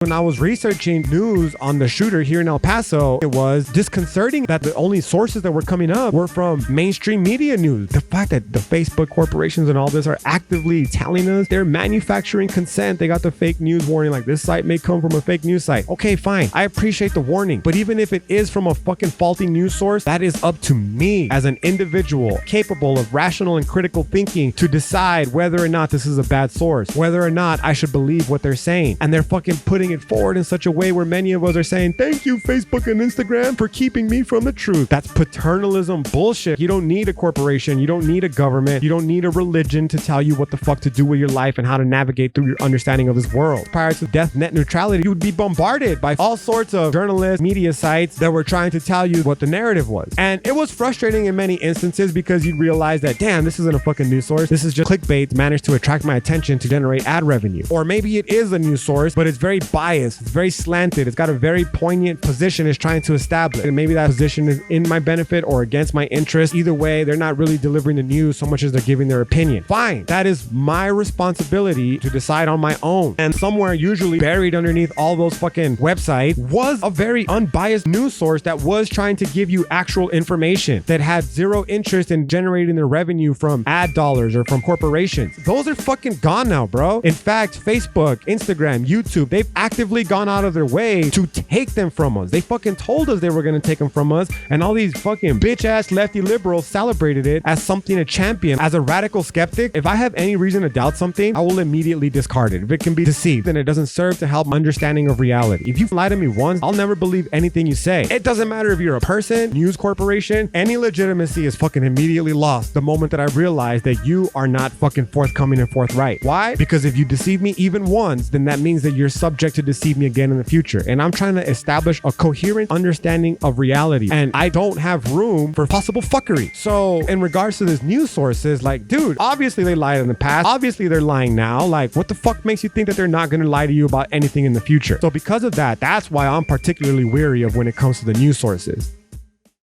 When I was researching news on the shooter here in El Paso, it was disconcerting that the only sources that were coming up were from mainstream media news. The fact that the Facebook corporations and all this are actively telling us they're manufacturing consent. They got the fake news warning like this site may come from a fake news site. Okay, fine. I appreciate the warning. But even if it is from a fucking faulty news source, that is up to me as an individual capable of rational and critical thinking to decide whether or not this is a bad source, whether or not I should believe what they're saying. And they're fucking putting it forward in such a way where many of us are saying, thank you, Facebook and Instagram, for keeping me from the truth. That's paternalism bullshit. You don't need a corporation. You don't need a government. You don't need a religion to tell you what the fuck to do with your life and how to navigate through your understanding of this world. Prior to death net neutrality, you would be bombarded by all sorts of journalists, media sites that were trying to tell you what the narrative was. And it was frustrating in many instances because you'd realize that, damn, this isn't a fucking news source. This is just clickbait managed to attract my attention to generate ad revenue. Or maybe it is a news source, but it's very biased. It's very slanted. It's got a very poignant position it's trying to establish. And maybe that position is in my benefit or against my interest. Either way, they're not really delivering the news so much as they're giving their opinion. Fine. That is my responsibility to decide on my own. And somewhere usually buried underneath all those fucking websites was a very unbiased news source that was trying to give you actual information that had zero interest in generating their revenue from ad dollars or from corporations. Those are fucking gone now, bro. In fact, Facebook, Instagram, YouTube, they've actively gone out of their way to take them from us. They fucking told us they were going to take them from us, and all these fucking bitch ass lefty liberals celebrated it as something to champion. As a radical skeptic, if I have any reason to doubt something, I will immediately discard it. If it can be deceived, then it doesn't serve to help my understanding of reality. If you lie to me once, I'll never believe anything you say. It doesn't matter if you're a person, news corporation, any legitimacy is fucking immediately lost the moment that I realize that you are not fucking forthcoming and forthright. Why? Because if you deceive me even once, then that means that you're subject to deceive me again in the future. And I'm trying to establish a coherent understanding of reality, and I don't have room for possible fuckery. So in regards to this news sources, like, dude, obviously they lied in the past. Obviously they're lying now. Like, what the fuck makes you think that they're not going to lie to you about anything in the future? So because of that, that's why I'm particularly wary of when it comes to the news sources.